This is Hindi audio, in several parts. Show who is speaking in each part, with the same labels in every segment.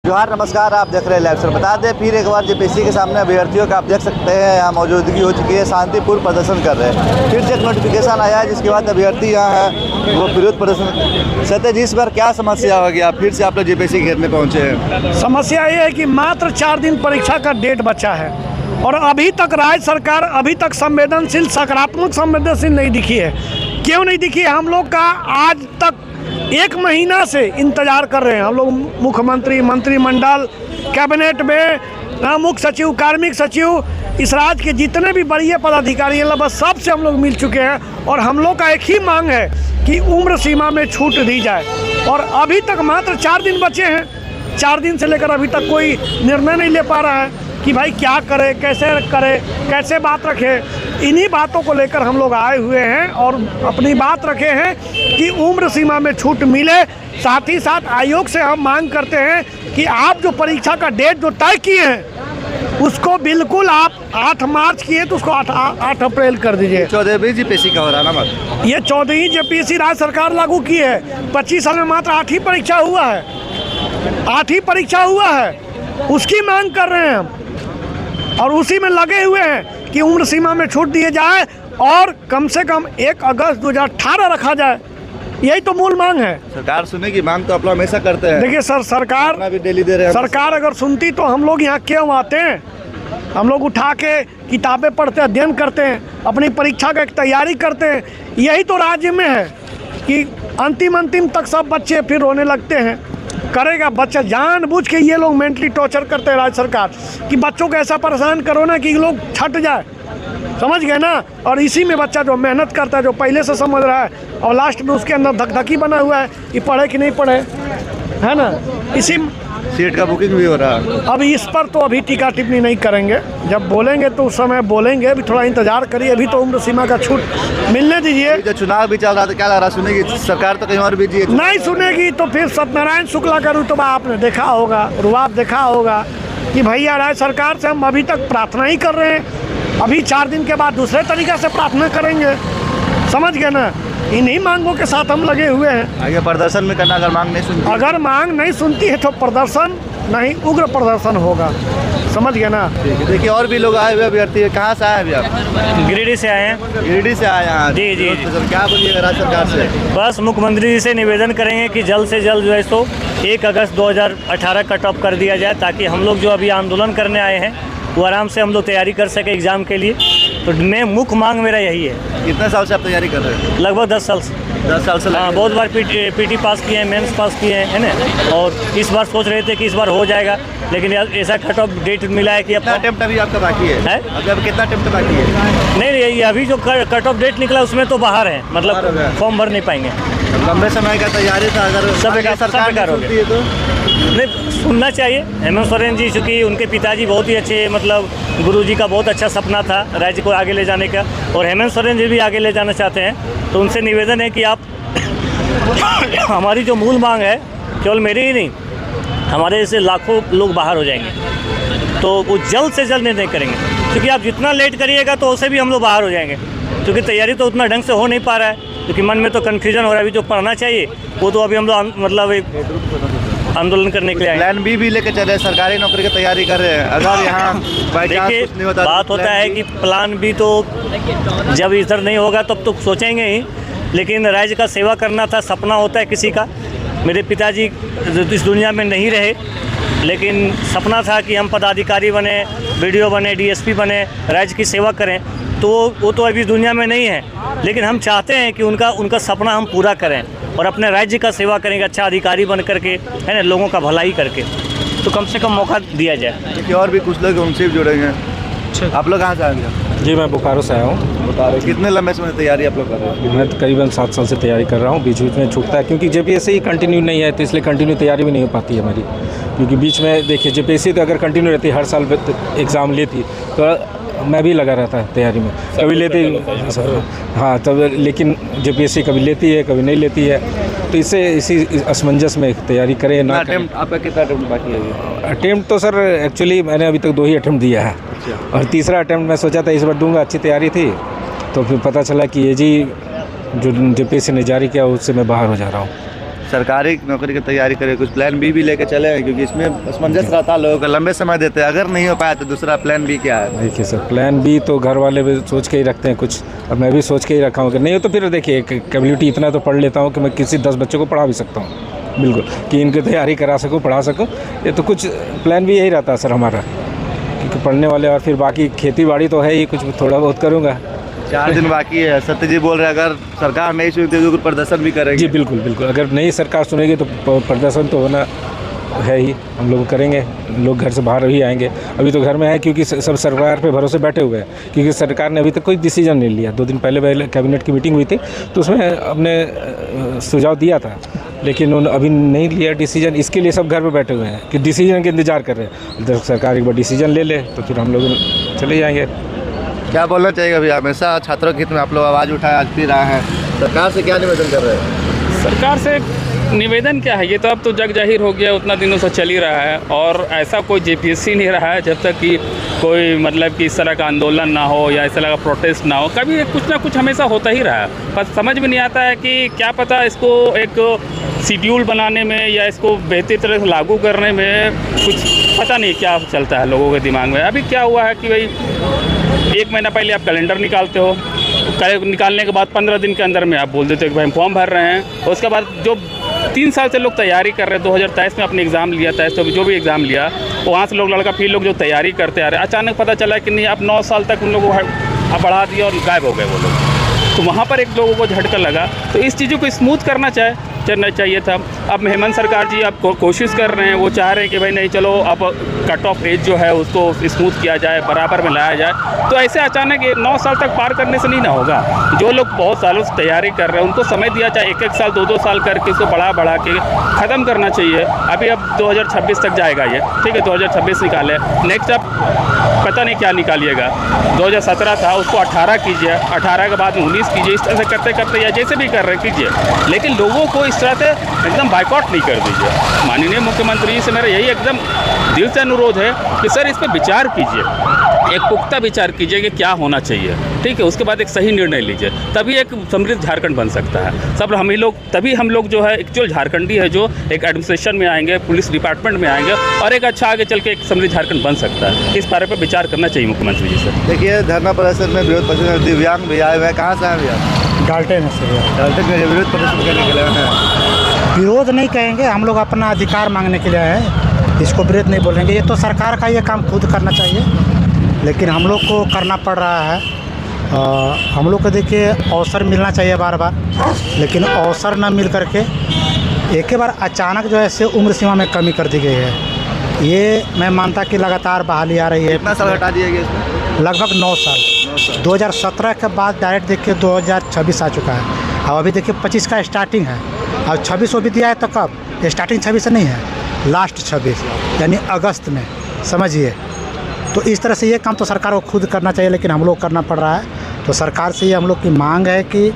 Speaker 1: जोहार, नमस्कार। आप देख रहे हैं लाइव सर। बता दें फिर एक बार जेपीएससी के सामने अभ्यर्थियों का आप देख सकते हैं यहाँ मौजूदगी हो चुकी है, शांतिपूर्ण प्रदर्शन कर रहे हैं। फिर से एक नोटिफिकेशन आया है जिसके बाद अभ्यर्थी यहाँ है वो विरोध प्रदर्शन। सत्य जी, इस बार क्या समस्या हो गया? फिर से आप लोग जेपीएससी घेरने पहुँचे हैं।
Speaker 2: समस्या ये है कि मात्र 4 दिन परीक्षा का डेट बचा है और अभी तक राज्य सरकार अभी तक संवेदनशील, सकारात्मक संवेदनशील नहीं दिखी है। क्यों नहीं दिखी है? हम लोग का आज तक 1 महीना से इंतजार कर रहे हैं। हम लोग मुख्यमंत्री, मंत्रिमंडल, कैबिनेट में मुख्य सचिव, कार्मिक सचिव, इस राज्य के जितने भी बड़े पदाधिकारी हैं लगभग सबसे हम लोग मिल चुके हैं और हम लोग का एक ही मांग है कि उम्र सीमा में छूट दी जाए। और अभी तक मात्र 4 दिन बचे हैं। 4 दिन से लेकर अभी तक कोई निर्णय नहीं ले पा रहा है कि भाई क्या करे, कैसे बात रखे। इन्हीं बातों को लेकर हम लोग आए हुए हैं और अपनी बात रखे हैं कि उम्र सीमा में छूट मिले। साथ ही साथ आयोग से हम मांग करते हैं कि आप जो परीक्षा का डेट जो तय किए हैं उसको बिल्कुल आप 8 मार्च किए तो उसको 8 अप्रैल कर दीजिए।
Speaker 1: 14वीं जेपीएससी का हो रहा ना मत?
Speaker 2: ये 14वीं जेपीएससी राज्य सरकार लागू की है। 25 साल में मात्र 8 ही परीक्षा हुआ है, 8 ही परीक्षा हुआ है। उसकी मांग कर रहे हैं हम और उसी में लगे हुए हैं कि उम्र सीमा में छूट दिए जाए और कम से कम 1 अगस्त 2018 रखा जाए। यही तो मूल मांग है।
Speaker 1: सरकार सुने की मांग तो आप लोग हमेशा करते हैं।
Speaker 2: देखिए सर, सरकार
Speaker 1: भी डेली दे रहे हैं।
Speaker 2: सरकार अगर सुनती तो हम लोग यहाँ क्यों आते हैं? हम लोग उठा के किताबें पढ़ते, अध्ययन करते हैं, अपनी परीक्षा का एक तैयारी करते हैं। यही तो राज्य में है कि अंतिम तक सब बच्चे फिर रोने लगते हैं। करेगा बच्चा जानबूझ के, ये लोग मेंटली टॉर्चर करते हैं राज्य सरकार कि बच्चों को ऐसा परेशान करो ना कि लोग छट जाए, समझ गए ना। और इसी में बच्चा जो मेहनत करता है, जो पहले से समझ रहा है और लास्ट में उसके अंदर धकधकी बना हुआ है कि पढ़े कि नहीं पढ़े, है ना। इसी
Speaker 1: सीट का बुकिंग भी हो रहा है।
Speaker 2: अब इस पर तो अभी टीका टिप्पणी नहीं करेंगे। जब बोलेंगे तो उस समय बोलेंगे। अभी थोड़ा इंतजार करिए, अभी तो उम्र सीमा का छूट मिलने दीजिए।
Speaker 1: जो चुनाव भी चल रहा था, क्या लग रहा सुनेगी सरकार? तो कहीं और भी
Speaker 2: नहीं सुनेगी तो फिर सत्यनारायण शुक्ला का रुतबा आपने देखा होगा, रुआब देखा होगा कि भैया राज्य सरकार से हम अभी तक प्रार्थना ही कर रहे हैं, अभी 4 दिन के बाद दूसरे तरीके से प्रार्थना करेंगे, समझ गए ना। इन्हीं मांगों के साथ हम लगे हुए हैं।
Speaker 1: आगे प्रदर्शन में करना, अगर मांग नहीं सुनती,
Speaker 2: अगर मांग नहीं सुनती है तो प्रदर्शन नहीं, उग्र प्रदर्शन होगा, समझ गए ना।
Speaker 1: देखिए और भी लोग आए हुए अभ्यर्थी। कहाँ से आए अभी आप?
Speaker 3: गिरिडीह से आए हैं।
Speaker 1: गिरिडीह से आए हैं?
Speaker 3: जी जी।
Speaker 1: तो क्या बोलिएगा राज्य सरकार से?
Speaker 3: बस मुख्यमंत्री जी से निवेदन करेंगे कि जल्द से जल्द जो है सो 1 अगस्त 2018 कट ऑफ कर दिया जाए, ताकि हम लोग जो अभी आंदोलन करने आए हैं वो आराम से हम लोग तैयारी कर सके एग्ज़ाम के लिए। तो मुख्य मांग मेरा यही है।
Speaker 1: कितने साल से आप तैयारी कर रहे हैं?
Speaker 3: लगभग 10 साल से।
Speaker 1: 10 साल से?
Speaker 3: हाँ, बहुत बार पीटी पास किए हैं, मेंस पास किए हैं, है ना। और इस बार सोच रहे थे कि इस बार हो जाएगा, लेकिन ऐसा कट ऑफ डेट मिला है कि
Speaker 1: कितना अटेम्प्ट अभी आपका बाकी है? अभी कितना अटेम्प्ट बाकी है?
Speaker 3: नहीं, अभी जो कट ऑफ डेट निकला उसमें तो बाहर है, मतलब फॉर्म भर नहीं पाएंगे।
Speaker 1: लंबे समय का तैयारी था, अगर सरकार
Speaker 3: हो गया तो नहीं सुनना चाहिए। हेमंत सोरेन जी, चूँकि उनके पिताजी बहुत ही अच्छे, मतलब गुरुजी का बहुत अच्छा सपना था राज्य को आगे ले जाने का, और हेमंत सोरेन जी भी आगे ले जाना चाहते हैं। तो उनसे निवेदन है कि आप हमारी जो मूल मांग है, केवल मेरी ही नहीं, हमारे जैसे लाखों लोग बाहर हो जाएंगे, तो वो जल्द से जल्द निर्णय करेंगे। क्योंकि आप जितना लेट करिएगा तो उससे भी हम लोग बाहर हो जाएंगे, क्योंकि तैयारी तो उतना ढंग से हो नहीं पा रहा है, क्योंकि मन में तो कन्फ्यूजन हो रहा है। अभी जो पढ़ना चाहिए वो तो अभी हम लोग मतलब एक आंदोलन करने के लिए
Speaker 1: प्लान बी भी लेके चले, सरकारी नौकरी की तैयारी कर रहे हैं। अगर यहाँ
Speaker 3: देखिए बात होता है कि प्लान बी तो जब इधर नहीं होगा तब तो सोचेंगे ही, लेकिन राज्य का सेवा करना था, सपना होता है किसी का। मेरे पिताजी इस दुनिया में नहीं रहे, लेकिन सपना था कि हम पदाधिकारी बने, BDO बने, DSP बने, राज्य की सेवा करें। तो वो तो अभी दुनिया में नहीं है, लेकिन हम चाहते हैं कि उनका सपना हम पूरा करें और अपने राज्य का सेवा करेंगे, अच्छा अधिकारी बन करके, है ना, लोगों का भलाई करके। तो कम से कम मौका दिया जाए।
Speaker 1: देखिए और भी कुछ लोग उनसे भी जुड़ेंगे। अच्छा, आप लोग कहाँ से आएंगे?
Speaker 4: जी, मैं बोकारो से आया हूँ।
Speaker 1: बता रहे कितने लंबे समय तैयारी आप लोग कर रहे हैं?
Speaker 4: मैं करीबन 7 साल से तैयारी कर रहा हूँ। बीच में छूटता है क्योंकि जेपीएससी ही कंटिन्यू नहीं है, तो इसलिए कंटिन्यू तैयारी भी नहीं हो पाती है मेरी। क्योंकि बीच में देखिए जेपीएससी तो अगर कंटिन्यू रहती, हर साल एग्ज़ाम लेती, तो मैं भी लगा रहता है तैयारी में। कभी लेती, हाँ तब, लेकिन जेपीएससी कभी लेती है कभी नहीं लेती है, तो इससे इसी असमंजस में तैयारी करें ना।
Speaker 1: आपका कितना अटेम्प्ट बाकी है?
Speaker 4: अटेम्प्ट तो सर एक्चुअली मैंने अभी तक 2 ही अटेम्प्ट दिया है। और तीसरा अटेम्प्ट मैं सोचा था इस बार दूंगा, अच्छी तैयारी थी, तो फिर पता चला कि ये जी जो जेपीएससी ने जारी किया उससे मैं बाहर हो जा रहा हूँ।
Speaker 1: सरकारी नौकरी की तैयारी करें, कुछ प्लान बी भी लेके चले हैं, क्योंकि इसमें असमंजस रहता है लोगों का, लंबे समय देते हैं, अगर नहीं हो पाया तो दूसरा प्लान बी क्या है?
Speaker 4: देखिए सर, प्लान बी तो घर वाले भी सोच के ही रखते हैं कुछ, और मैं भी सोच के ही रखा हूँ कि नहीं हो तो फिर देखिए कैपेबिलिटी इतना तो पढ़ लेता हूँ कि मैं किसी 10 बच्चों को पढ़ा भी सकता हूँ, बिल्कुल, कि इनकी तैयारी करा सकूँ, पढ़ा सकूँ। ये तो कुछ प्लान भी यही रहता है सर हमारा, क्योंकि पढ़ने वाले, और फिर बाकी खेती बाड़ी तो है ही, कुछ थोड़ा बहुत करूँगा।
Speaker 1: 4 दिन बाकी है, सत्य जी बोल रहे हैं अगर सरकार नहीं सुनती तो प्रदर्शन भी करेंगे।
Speaker 4: जी बिल्कुल बिल्कुल, अगर नई सरकार सुनेगी तो प्रदर्शन तो होना है ही, हम लोग करेंगे, लोग घर से बाहर भी आएंगे। अभी तो घर में है क्योंकि सब सरकार पे भरोसे बैठे हुए हैं, क्योंकि सरकार ने अभी तक कोई डिसीजन नहीं लिया। 2 दिन पहले कैबिनेट की मीटिंग हुई थी तो उसमें हमने सुझाव दिया था, लेकिन उन्होंने अभी नहीं लिया डिसीजन। इसके लिए सब घर पे बैठे हुए हैं कि डिसीजन के इंतजार कर रहे हैं। जब सरकार एक बार डिसीजन ले ले तो फिर हम लोग चले जाएंगे।
Speaker 1: क्या बोलना चाहिए? अभी हमेशा छात्रों के हित में आप लोग आवाज़ उठाए, आज भी रहे हैं, सरकार से क्या निवेदन कर रहे हैं?
Speaker 5: सरकार से निवेदन क्या है, ये तो अब तो जग जाहिर हो गया, उतना दिनों से चल ही रहा है, और ऐसा कोई जेपीएससी नहीं रहा है जब तक कि कोई मतलब कि इस तरह का आंदोलन ना हो या इस तरह का प्रोटेस्ट ना हो। कभी कुछ ना कुछ हमेशा होता ही रहा है, पर समझ में नहीं आता है कि क्या पता इसको एक शेड्यूल बनाने में या इसको बेहतर तरह से लागू करने में कुछ पता नहीं क्या चलता है लोगों के दिमाग में। अभी क्या हुआ है कि भाई 1 महीना पहले आप कैलेंडर निकालते हो, निकालने के बाद 15 दिन के अंदर में आप बोल देते हो कि भाई हम फॉर्म भर रहे हैं। उसके बाद जो 3 साल से लोग तैयारी कर रहे हैं, 2023 में अपने एग्ज़ाम लिया, 23 तो जो भी एग्ज़ाम लिया, वहाँ से लोग लड़का फिर लोग जो तैयारी करते आ रहे हैं, अचानक पता चला कि नहीं, अब 9 साल तक उन लोगों को बढ़ा दिया और गायब हो गए वो लोग। तो वहाँ पर एक लोगों को झटका लगा। तो इस चीज़ों को स्मूथ करना चाहिए था। अब हेमंत सरकार जी अब कोशिश कर रहे हैं, वो चाह रहे हैं कि भाई नहीं चलो अब कट ऑफ एज जो है उसको स्मूथ किया जाए, बराबर में लाया जाए। तो ऐसे अचानक 9 साल तक पार करने से नहीं ना होगा। जो लोग बहुत सालों से तैयारी कर रहे हैं उनको समय दिया जाए, 1-1 साल 2-2 साल करके इसको बढ़ा के ख़त्म करना चाहिए। अभी अब 2026 तक जाएगा ये, ठीक है, 2026 निकाले, नेक्स्ट अब पता नहीं क्या निकालिएगा। 2017 था उसको 18 कीजिए, 18 के बाद 19 कीजिए, इस तरह से करते करते या जैसे भी कर रहे कीजिए, लेकिन लोगों को इस तरह से एकदम बाइकआउट नहीं कर दीजिए। माननीय मुख्यमंत्री जी से मेरा यही एकदम दिल से अनुरोध है कि सर इस पर विचार कीजिए, एक पुख्ता विचार कीजिए कि क्या होना चाहिए, ठीक है, उसके बाद एक सही निर्णय लीजिए, तभी एक समृद्ध झारखंड बन सकता है। सब तभी हम लोग जो है एक्चुअल झारखंडी है, जो एक एडमिनिस्ट्रेशन में आएंगे, पुलिस डिपार्टमेंट में आएंगे और एक अच्छा आगे चल के एक समृद्ध झारखंड बन सकता है। इस बारे पर विचार करना चाहिए मुख्यमंत्री जी से।
Speaker 1: देखिए, धरना प्रदर्शन में विरोध प्रदर्शन दिव्यांग भी आए हुए हैं। कहाँ से आए भैया?
Speaker 2: डाल्टन से
Speaker 1: डाल्टन में विरोध प्रदर्शन करने के लिए हैं।
Speaker 6: विरोध नहीं कहेंगे, हम लोग अपना अधिकार मांगने के लिए हैं, इसको विरोध नहीं बोलेंगे। ये तो सरकार का ये काम खुद करना चाहिए, लेकिन हम लोग को करना पड़ रहा है। हम लोग को देखिए अवसर मिलना चाहिए बार बार, लेकिन अवसर न मिल करके एक ही बार अचानक जो है से उम्र सीमा में कमी कर दी गई है। ये मैं मानता कि लगातार बहाली आ रही है।
Speaker 1: कितना साल हटा दिया गया इसमें?
Speaker 6: लगभग 9 साल। 2017 के बाद डायरेक्ट देखिए 2026 आ चुका है। अब अभी देखिए 25 का स्टार्टिंग है, और 26 वो भी दिया है तो कब? स्टार्टिंग 26 से नहीं है, लास्ट 26 यानी अगस्त में, समझिए। तो इस तरह से ये काम तो सरकार को खुद करना चाहिए, लेकिन हम लोग करना पड़ रहा है। तो सरकार से ये हम लोग की मांग है कि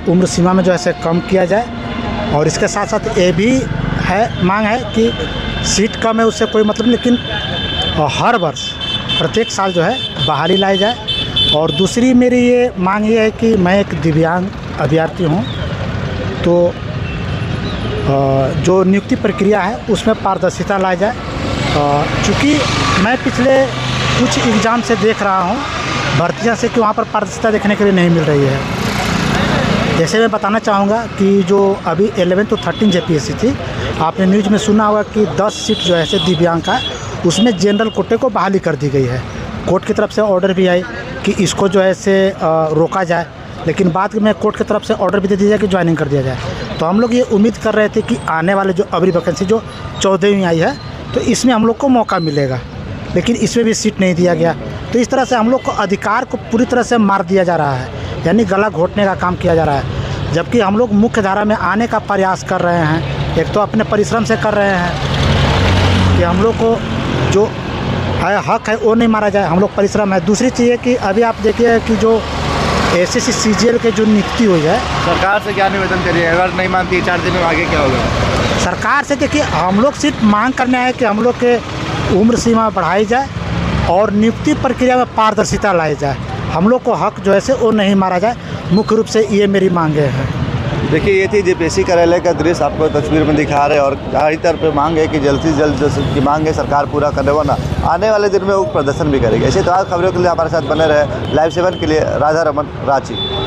Speaker 6: उम्र सीमा में जो है कम किया जाए, और इसके साथ साथ ये भी है मांग है कि सीट कम है उससे कोई मतलब, लेकिन हर वर्ष प्रत्येक साल जो है बहाली लाई जाए। और दूसरी मेरी ये मांग ये है कि मैं एक दिव्यांग अभ्यर्थी हूँ, तो जो नियुक्ति प्रक्रिया है उसमें पारदर्शिता लाई जाए। चूँकि मैं पिछले कुछ एग्ज़ाम से देख रहा हूँ भर्तियाँ से कि वहाँ पर पारदर्शिता देखने के लिए नहीं मिल रही है। जैसे मैं बताना चाहूँगा कि जो अभी 11 to 13 जेपीएससी थी, आपने न्यूज़ में सुना होगा कि 10 सीट जो है दिव्यांग का, उसमें जनरल कोटे को बहाली कर दी गई है। कोर्ट की तरफ से ऑर्डर भी आई कि इसको जो है रोका जाए, लेकिन बाद में कोर्ट की तरफ से ऑर्डर भी दे दिया जाए कि ज्वाइनिंग कर दिया जाए। तो हम लोग ये उम्मीद कर रहे थे कि आने वाले जो अगली वैकेंसी जो 14वीं आई है, तो इसमें हम लोग को मौका मिलेगा, लेकिन इसमें भी सीट नहीं दिया गया। तो इस तरह से हम लोग को अधिकार को पूरी तरह से मार दिया जा रहा है, यानी गला घोटने का काम किया जा रहा है। जबकि हम लोग मुख्य धारा में आने का प्रयास कर रहे हैं, एक तो अपने परिश्रम से कर रहे हैं कि हम लोग को जो हक है वो नहीं मारा जाए, हम लोग परिश्रम है। दूसरी चीज़ है कि अभी आप देखिए कि जो एसएससी सीजीएल के जो नियुक्ति हुई है,
Speaker 1: सरकार से क्या निवेदन करिए? अगर नहीं मानती 4 दिन में आगे क्या होगा?
Speaker 6: सरकार से देखिए हम लोग सिर्फ मांग करने आए कि हम लोग के उम्र सीमा बढ़ाई जाए और नियुक्ति प्रक्रिया में पारदर्शिता लाई जाए। हम लोग को हक जो है वो नहीं मारा जाए, मुख्य रूप से ये मेरी मांगे हैं।
Speaker 1: देखिए, ये थी जेपीएससी कार्यालय का दृश्य आपको तस्वीर में दिखा रहे, और हमारी तरफ पे मांग है कि जल्द से जल्द जो की मांग है सरकार पूरा करे, वरना आने वाले दिन में वो प्रदर्शन भी करेगी। ऐसे तो आज खबरों के लिए हमारे साथ बने रहे। लाइव 7 के लिए राधा रमन, रांची।